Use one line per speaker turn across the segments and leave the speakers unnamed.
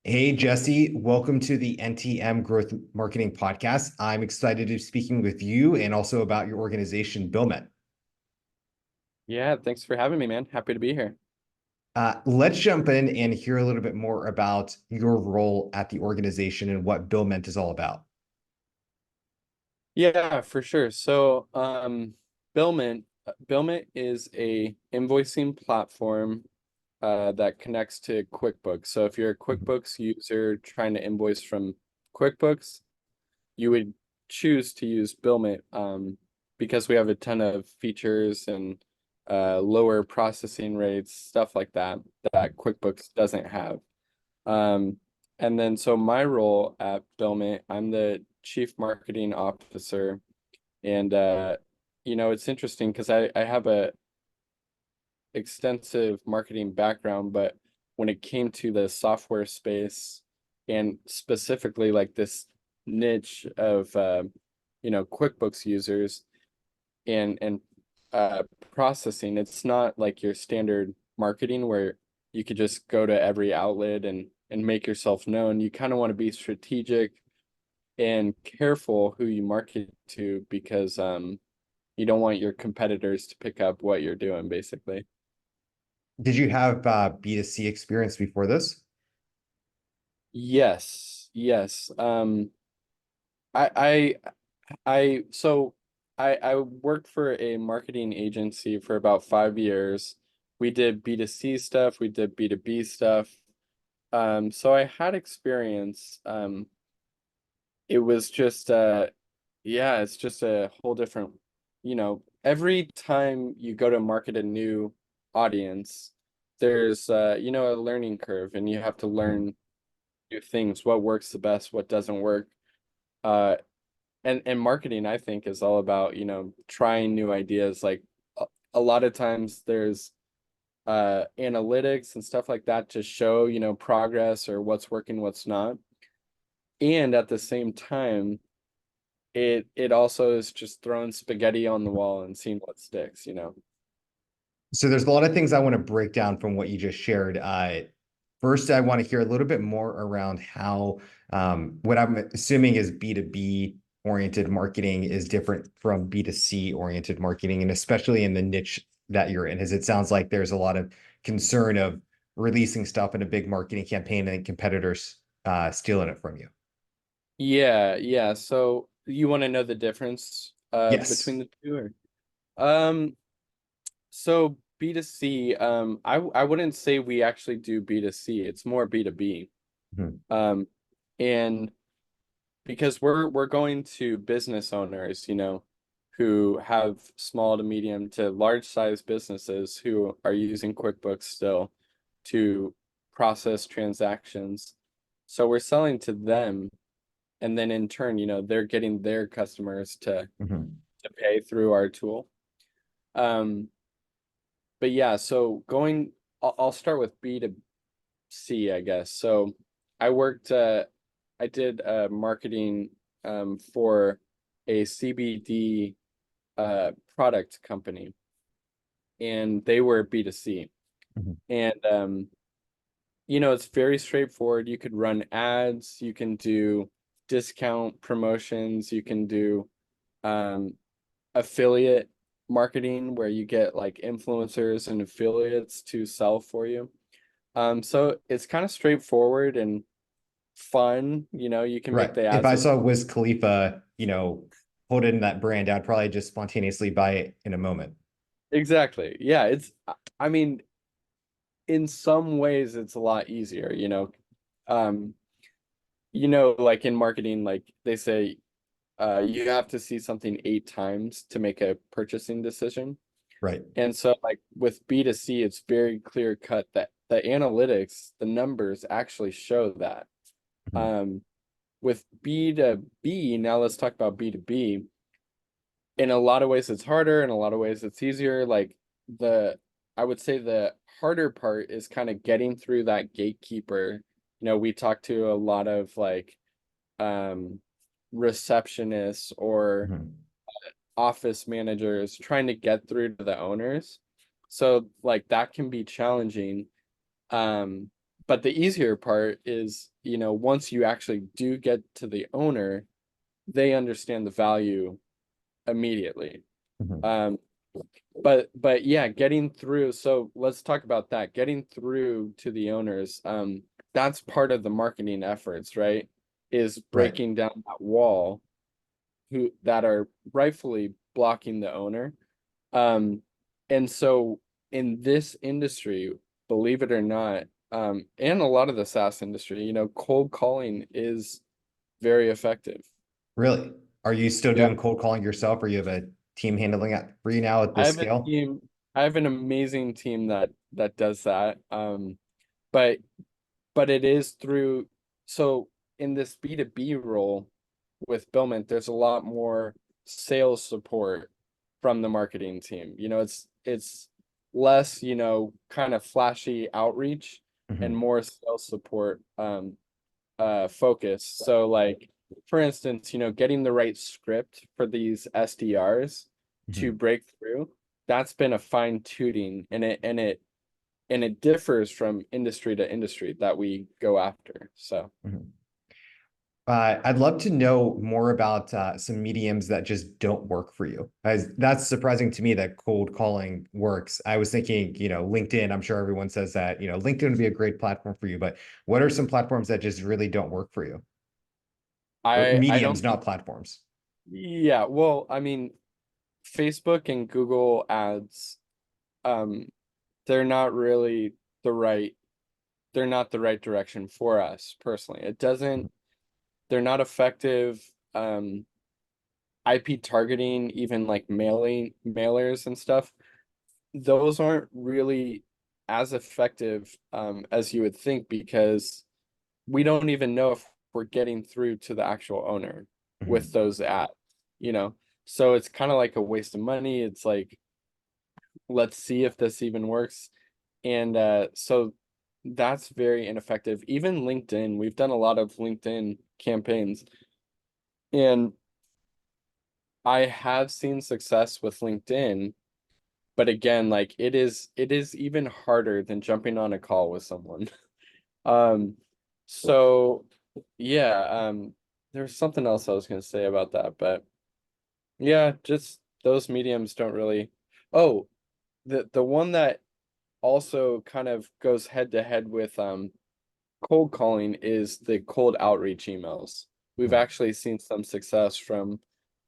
Hey, Jesse, welcome to the NTM Growth Marketing Podcast. I'm excited to be speaking with you and also about your organization, Billment.
Yeah, thanks for having me, man. Happy to be here.
Let's jump in and hear a little bit more about your role at the organization and what Billment is all about.
Yeah, for sure. Billment is a invoicing platform that connects to QuickBooks. So if you're a
Mhm.
QuickBooks user trying to invoice from QuickBooks, you would choose to use Billment because we have a ton of features and lower processing rates, stuff like that, that QuickBooks doesn't have. Um, and then so my role at Billment, I'm the chief marketing officer. And it's interesting because I have a extensive marketing background, but when it came to the software space and specifically like this niche of QuickBooks users and processing, it's not like your standard marketing where you could just go to every outlet and make yourself known. You kind of want to be strategic and careful who you market to because you don't want your competitors to pick up what you're doing, basically.
Did you have B2C experience before this?
Yes, yes. I so I worked for a marketing agency for about 5 years. We did B2C stuff, we did B2B stuff. So I had experience. It was just yeah, it's just a whole different, every time you go to market a new audience, there's a learning curve and you have to
Mhm.
learn new things, what works the best, what doesn't work. Uh and marketing, I think, is all about, trying new ideas. Like a lot of times there's analytics and stuff like that to show, progress or what's working, what's not. And at the same time, it also is just throwing spaghetti on the wall and seeing what sticks.
So there's a lot of things I want to break down from what you just shared. First, I want to hear a little bit more around how what I'm assuming is B2B oriented marketing is different from B2C oriented marketing, and especially in the niche that you're in, as it sounds like there's a lot of concern of releasing stuff in a big marketing campaign and competitors stealing it from you.
Yeah, yeah. So you want to know the difference
Yes.
between the two, or so B2C, I wouldn't say we actually do B2C. It's more B2B.
Mhm.
Um and because we're going to business owners, who have small to medium to large size businesses who are using QuickBooks still to process transactions. So we're selling to them, and then in turn, they're getting their customers
Mhm.
to pay through our tool. Um, but yeah, so I'll start with B2C, I guess. So I worked, I did marketing for a CBD product company, and they were B2C.
Mhm.
And it's very straightforward. You could run ads, you can do discount promotions, you can do um, affiliate marketing where you get like influencers and affiliates to sell for you. So it's kind of straightforward and fun. You can make
Right.
the
If
ads
I
look
saw Wiz Khalifa, holding that brand, I'd probably just spontaneously buy it in a moment.
exactly. Yeah, I mean, in some ways it's a lot easier. Um, like in marketing, like they say, you have to see something 8 times to make a purchasing decision.
Right.
And so like with B2C, it's very clear cut that the analytics, the numbers actually show that.
Mhm.
Um, with B2B, now let's talk about B2B. In a lot of ways it's harder, in a lot of ways it's easier. Like the I would say the harder part is kind of getting through that gatekeeper. We talk to a lot of like um receptionists or
Mhm.
office managers trying to get through to the owners. So like that can be challenging. Um but the easier part is, once you actually do get to the owner, they understand the value immediately.
Mhm.
Um, but yeah, getting through. So let's talk about that. Getting through to the owners. That's part of the marketing efforts, right? Is
Right.
breaking down that wall who that are rightfully blocking the owner. Um, and so in this industry, believe it or not, and a lot of the SaaS industry, cold calling is very effective.
Really? Are you still
Yeah.
doing cold calling yourself, or you have a team handling it for you now at
I
this
have a
scale?
team, I have an amazing team that does that. But but it is through, so in this B2B role with Billment, there's a lot more sales support from the marketing team. It's less, kind of flashy outreach and
Mhm.
more sales support focus. So like for instance, getting the right script for these SDRs to
Mhm.
break through, that's been a fine tuning, and it differs from industry to industry that we go after. So
Mhm. I'd love to know more about some mediums that just don't work for you. As that's surprising to me that cold calling works. I was thinking, LinkedIn. I'm sure everyone says that, LinkedIn would be a great platform for you. But what are some platforms that just really don't work for you? Or
I
mediums,
don't think,
not platforms.
yeah, well, I mean, Facebook and Google ads, um, they're not really the right, they're not the right direction for us personally. They're not effective. IP targeting, even like mailers and stuff, those aren't really as effective as you would think, because we don't even know if we're getting through to the actual owner with
Mhm.
those ads, you know? So it's kind of like a waste of money. It's like, let's see if this even works. And so that's very ineffective. Even LinkedIn, we've done a lot of LinkedIn campaigns, and I have seen success with LinkedIn, but again, like it is even harder than jumping on a call with someone. Um, so yeah, there's something else I was gonna say about that, but yeah, just those mediums don't really. Oh, the one that also kind of goes head to head with cold calling is the cold outreach emails. We've
Mhm.
actually seen some success from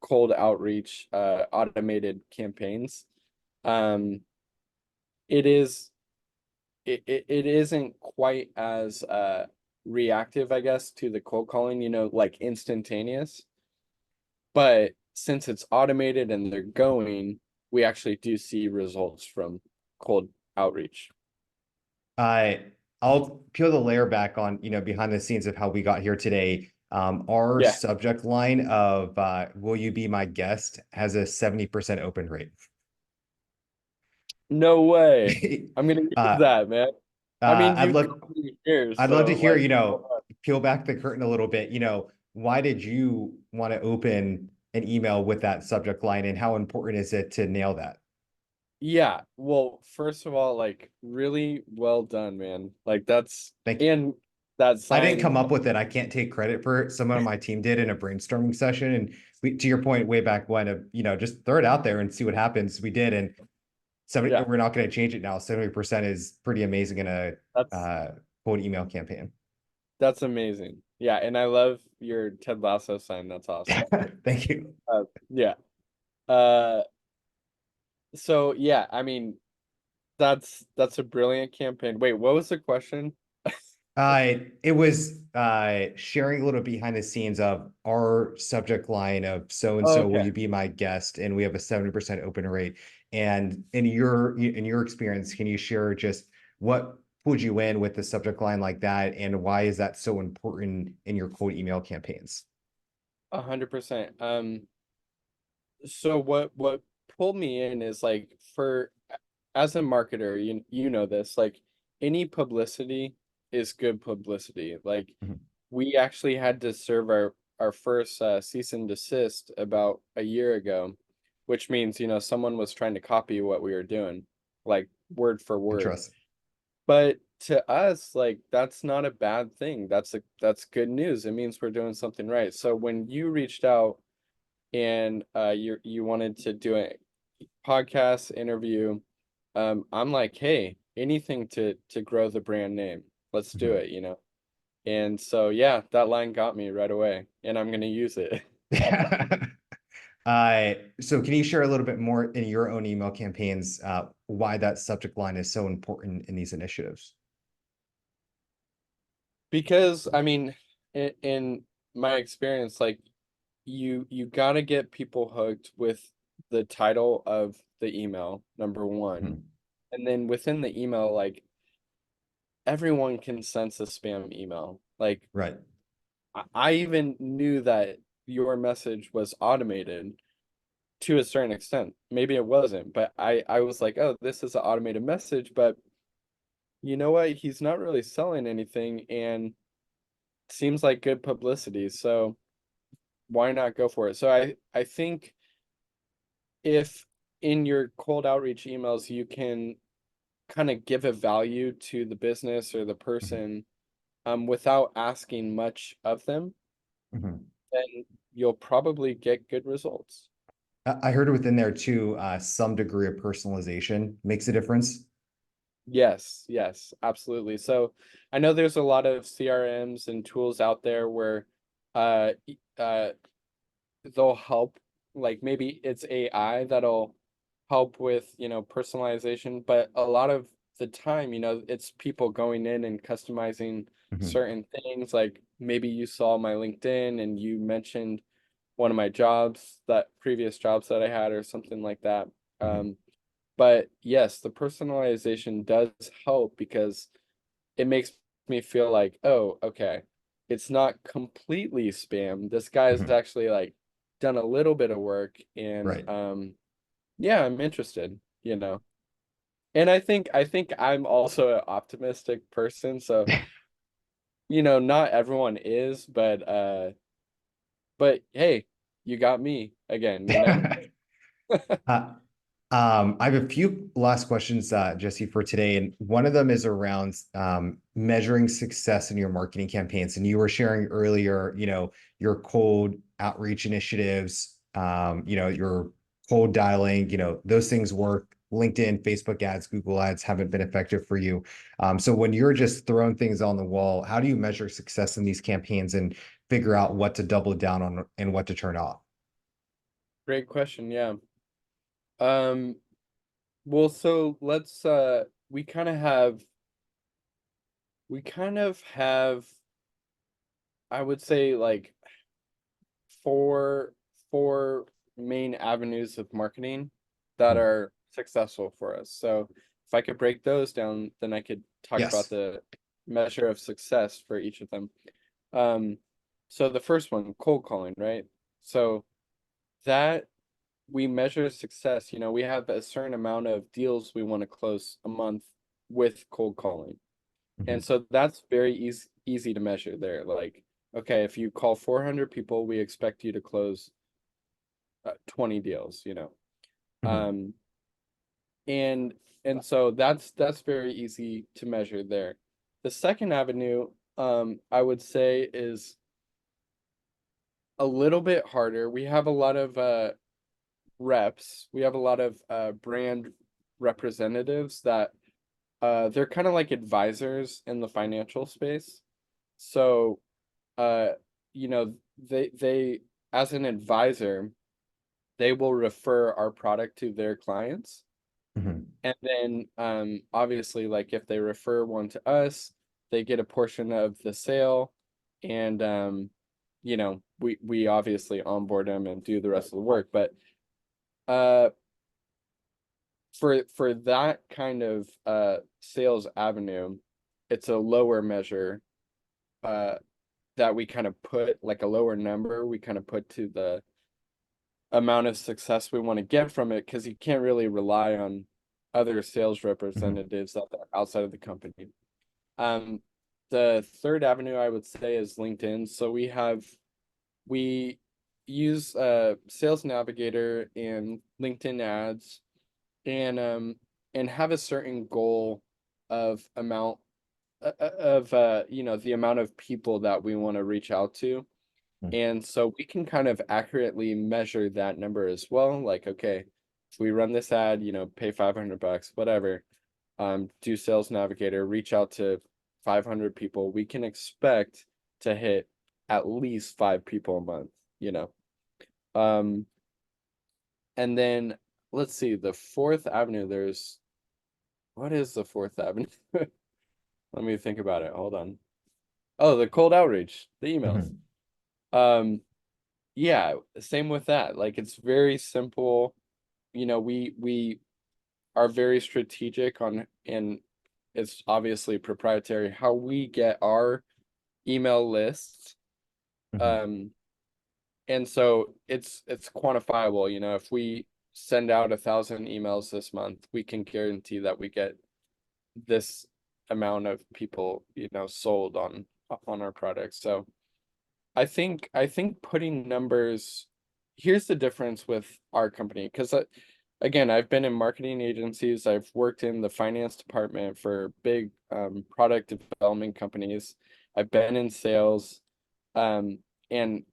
cold outreach automated campaigns. Um, it is it isn't quite as reactive, I guess, to the cold calling, like instantaneous. But since it's automated and they're going, we actually do see results from cold outreach.
I I'll peel the layer back on, behind the scenes of how we got here today. Our
Yeah,
subject line of "Will you be my guest" has a 70% open rate.
no way. I'm gonna use
uh,
that, man. I mean,
I'd
you've
love
got me here,
I'd love to
so
hear,
like,
peel back the curtain a little bit. Why did you want to open an email with that subject line, and how important is it to nail that?
yeah. Well, first of all, like, really well done, man. Like that's
Thank you.
and that
I didn't
sign.
come up with it. I can't take credit for it. Someone on my team did in a brainstorming session. And to your point, way back when, just throw it out there and see what happens. We did. And 70,
Yeah,
we're not going to change it now. 70% is pretty amazing in a
that's
uh, cold email campaign.
that's amazing. Yeah, and I love your Ted Lasso sign. That's awesome.
Thank you.
Yeah. Uh, so yeah, I mean, that's a brilliant campaign. Wait, what was the question?
It was sharing a little behind the scenes of our subject line of "so and
Oh,
so, will
okay.
you be my guest?" And we have a 70% open rate. And in your experience, can you share just what pulled you in with the subject line like that, and why is that so important in your cold email campaigns?
100%. So what pulled me in is like, for as a marketer, you know this, like any publicity is good publicity. Like
Mhm.
we actually had to serve our first cease and desist about a year ago, which means, someone was trying to copy what we were doing, like word for word.
Interesting.
But to us, like that's not a bad thing. That's good news. It means we're doing something right. So when you reached out and you wanted to do a podcast interview, I'm like, hey, anything to grow the brand name. Let's do
Mhm.
it, you know. And so yeah, that line got me right away, and I'm gonna use it.
So can you share a little bit more in your own email campaigns, why that subject line is so important in these initiatives?
Because I mean, in my experience, like you gotta get people hooked with the title of the email, number one.
Mhm.
And then within the email, like everyone can sense a spam email. Like
Right.
I even knew that your message was automated to a certain extent. Maybe it wasn't, but I was like, oh, this is an automated message, but you know what? He's not really selling anything and seems like good publicity. So why not go for it? So I think if in your cold outreach emails you can kind of give a value to the business or the
Mhm.
person without asking much of them,
Mhm.
then you'll probably get good results.
I heard within there too, some degree of personalization makes a difference.
Yes, yes, absolutely. So I know there's a lot of CRMs and tools out there where they'll help, like maybe it's AI that'll help with, you know, personalization, but a lot of the time, you know, it's people going in and customizing
Mhm.
certain things. Like maybe you saw my LinkedIn and you mentioned one of my jobs, that previous jobs that I had or something like that.
Mhm.
But yes, the personalization does help because it makes me feel like, oh, okay, it's not completely spam. This guy's
Mhm.
actually like done a little bit of work and
Right.
yeah, I'm interested, you know. And I think I'm also an optimistic person, so you know, not everyone is, but hey, you got me again, you know?
Uh, I have a few last questions, Jesse, for today, and one of them is around measuring success in your marketing campaigns. And you were sharing earlier, your cold outreach initiatives, your cold dialing, those things work. LinkedIn, Facebook ads, Google ads haven't been effective for you. So when you're just throwing things on the wall, how do you measure success in these campaigns and figure out what to double down on and what to turn off?
Great question, yeah. Um, well, so let's we kind of have I would say like four four main avenues of marketing that
Mhm.
are successful for us. So if I could break those down, then I could talk about
Yes.
the measure of success for each of them. Um, so the first one, cold calling, right? So that we measure success, you know, we have a certain amount of deals we want to close a month with cold calling. And
Mhm.
so that's very easy to measure there. Like, okay, if you call 400 people, we expect you to close 20 deals, you know.
Mhm.
Um, and and so that's very easy to measure there. The second avenue, I would say is a little bit harder. We have a lot of reps. We have a lot of brand representatives that they're kind of like advisors in the financial space. So uh, you know, they as an advisor, they will refer our product to their clients.
Mhm.
And then obviously like if they refer one to us, they get a portion of the sale and you know, we obviously onboard them and do the rest of the work. But uh for that kind of sales avenue, it's a lower measure uh that we kind of put like a lower number we kind of put to the amount of success we want to get from it because you can't really rely on other sales
Mhm.
representatives that are outside of the company. Um, the third avenue I would say is LinkedIn. So we use Sales Navigator and LinkedIn ads and have a certain goal of amount. you know, the amount of people that we want to reach out to.
Mm.
And so we can kind of accurately measure that number as well. Like, okay, if we run this ad, you know, pay $500, whatever, do Sales Navigator, reach out to 500 people, we can expect to hit at least 5 people a month, you know. Um, and then let's see, the fourth avenue, what is the fourth avenue? Let me think about it. Hold on. Oh, the cold outreach, the emails.
Mhm.
Um, yeah, same with that. Like it's very simple. You know, we are very strategic on, and it's obviously proprietary how we get our email lists.
Mhm.
Um, and so it's quantifiable. You know, if we send out 1,000 emails this month, we can guarantee that we get this amount of people, you know, sold on our product. So I think putting numbers, here's the difference with our company, because again, I've been in marketing agencies, I've worked in the finance department for big product development companies, I've been in sales, um, and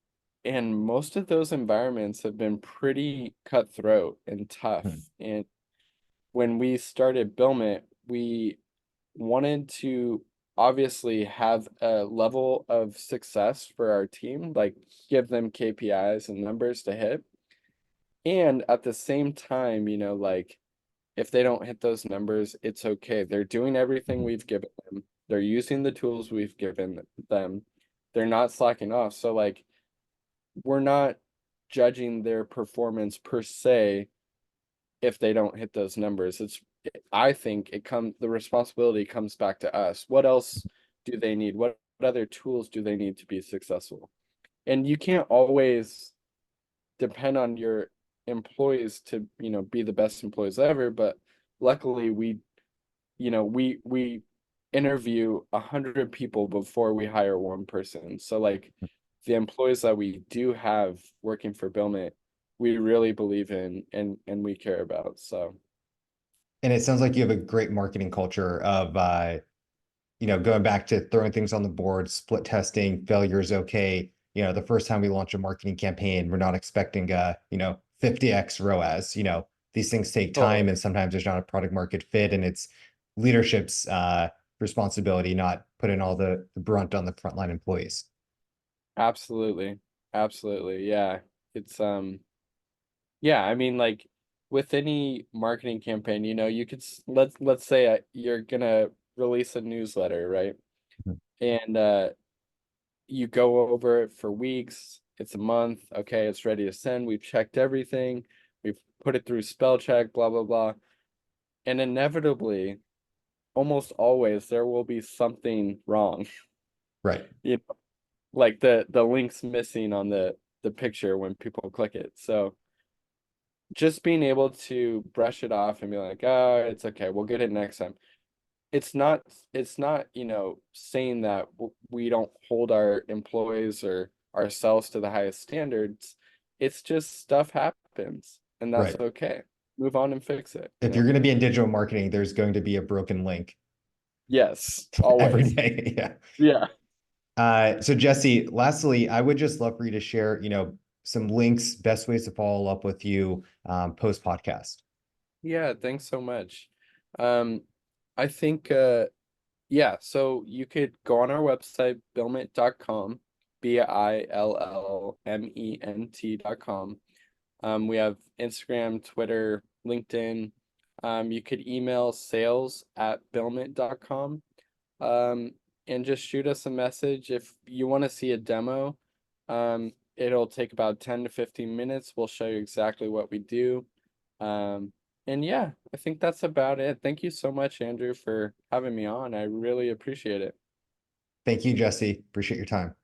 most of those environments have been pretty cutthroat and tough.
Mhm.
And when we started Billment, we wanted to obviously have a level of success for our team, like give them KPIs and numbers to hit. And at the same time, you know, like if they don't hit those numbers, it's okay. They're doing everything
Mhm.
we've given them. They're using the tools we've given them. They're not slacking off. So like we're not judging their performance per se if they don't hit those numbers. I think the responsibility comes back to us. What else do they need? What other tools do they need to be successful? And you can't always depend on your employees to, you know, be the best employees ever, but luckily we interview 100 people before we hire one person. So like the employees that we do have working for Billment, we really believe in and we care about. So
And it sounds like you have a great marketing culture of going back to throwing things on the board, split testing, failure is okay. The first time we launch a marketing campaign, we're not expecting 50x ROAS. These things take time
totally.
and sometimes there's not a product market fit and it's leadership's responsibility, not putting all the brunt on the frontline employees.
Absolutely. Absolutely. Yeah. It's yeah, I mean like with any marketing campaign, you know, you could let's say you're gonna release a newsletter, right?
Mhm.
And you go over it for weeks, it's a month, okay, it's ready to send. We've checked everything. We've put it through spell check, blah blah blah. And inevitably, almost always there will be something wrong.
Right.
You know, like the link's missing on the picture when people click it. So just being able to brush it off and be like, oh, it's okay, we'll get it next time. It's not, you know, saying that we don't hold our employees or ourselves to the highest standards. It's just stuff happens and that's
Right.
okay. Move on and fix it, you
If you're
know?
going to be in digital marketing, there's going to be a broken link
Yes,
every
always.
day. Yeah.
Yeah.
So Jesse, lastly, I would just love for you to share, some links, best ways to follow up with you post podcast.
Yeah, thanks so much. Um, I think yeah, so you could go on our website, billment.com, BILLMENT.com. We have Instagram, Twitter, LinkedIn. You could email sales@billment.com. And just shoot us a message if you want to see a demo. It'll take about 10 to 15 minutes. We'll show you exactly what we do. Um, and yeah, I think that's about it. Thank you so much, Andrew, for having me on. I really appreciate it.
Thank you, Jesse. Appreciate your time.